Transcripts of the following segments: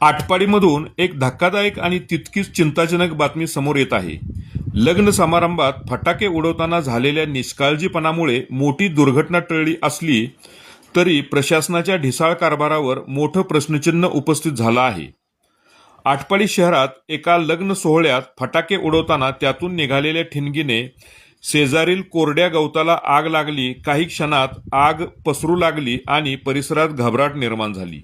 आटपाडीमधून एक धक्कादायक आणि तितकीच चिंताजनक बातमी समोर येत आहे. लग्न समारंभात फटाके उडवताना झालेल्या निष्काळजीपणामुळे मोठी दुर्घटना टळली असली तरी प्रशासनाच्या ढिसाळ कारभारावर मोठं प्रश्नचिन्ह उपस्थित झालं आहे. आटपाडी शहरात एका लग्न सोहळ्यात फटाके उडवताना त्यातून निघालेल्या ठिणगीने शेजारील कोरड्या गवताला आग लागली. काही क्षणात आग पसरू लागली आणि परिसरात घबराट निर्माण झाली.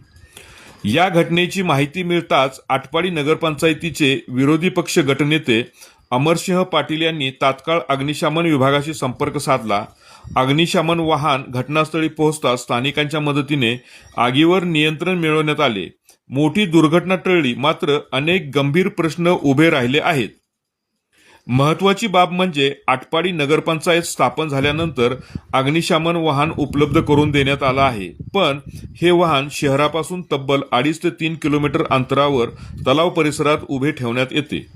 या घटनेची माहिती मिळताच आटपाडी नगरपंचायतीचे विरोधी पक्ष गटनेते अमरसिंह पाटील यांनी तात्काळ अग्निशमन विभागाशी संपर्क साधला. अग्निशमन वाहन घटनास्थळी पोहोचताच स्थानिकांच्या मदतीने आगीवर नियंत्रण मिळवण्यात आले. मोठी दुर्घटना टळली, मात्र अनेक गंभीर प्रश्न उभे राहिले आहेत. महत्त्वाची बाब म्हणजे आटपाडी नगरपंचायत स्थापन झाल्यानंतर अग्निशमन वाहन उपलब्ध करून देण्यात आलं आहे. पण हे वाहन शहरापासून तब्बल 2.5 ते 3 किलोमीटर अंतरावर तलाव परिसरात उभे ठेवण्यात येते.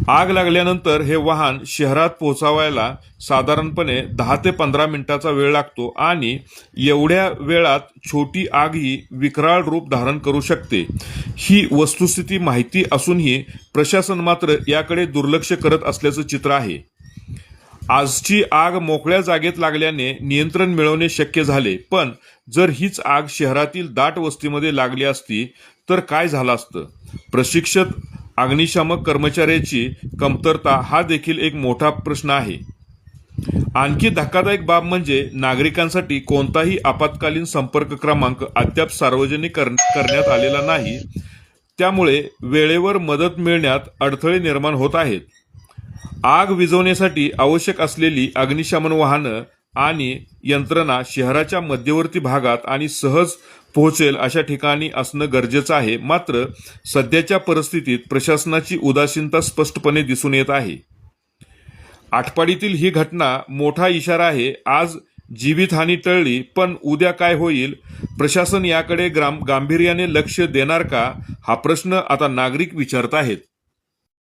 आग लागल्यानंतर हे वाहन शहरात पोहोचवायला साधारणपणे 10 ते 15 मिनिटांचा वेळ लागतो आणि एवढ्या वेळात छोटी आगही विकराळ रूप धारण करू शकते. ही वस्तुस्थिती माहिती असूनही प्रशासन मात्र याकडे दुर्लक्ष करत असल्याचं चित्र आहे. आजची आग मोकळ्या जागेत लागल्याने नियंत्रण मिळवणे शक्य झाले, पण जर हीच आग शहरातील दाट वस्तीमध्ये लागली असती तर काय झालं असतं? प्रशिक्षित अग्निशामक कर्मचाऱ्याची कमतरता हा देखील एक मोठा प्रश्न आहे. आणखी धक्कादायक बाब म्हणजे नागरिकांसाठी कोणताही आपत्कालीन संपर्क क्रमांक अद्याप सार्वजनिक करण्यात आलेला नाही. त्यामुळे वेळेवर मदत मिळण्यात अडथळे निर्माण होत आहेत. आग विझवण्यासाठी आवश्यक असलेली अग्निशमन वाहनं आणि यंत्रणा शहराच्या मध्यवर्ती भागात आणि सहज पोहोचेल अशा ठिकाणी असणं गरजेचं आहे. मात्र सध्याच्या परिस्थितीत प्रशासनाची उदासीनता स्पष्टपणे दिसून येत आहे. आटपाडीतील ही घटना मोठा इशारा आहे. आज जीवितहानी टळली, पण उद्या काय होईल? प्रशासन याकडे गांभीर्याने लक्ष देणार का? हा प्रश्न आता नागरिक विचारत आहेत.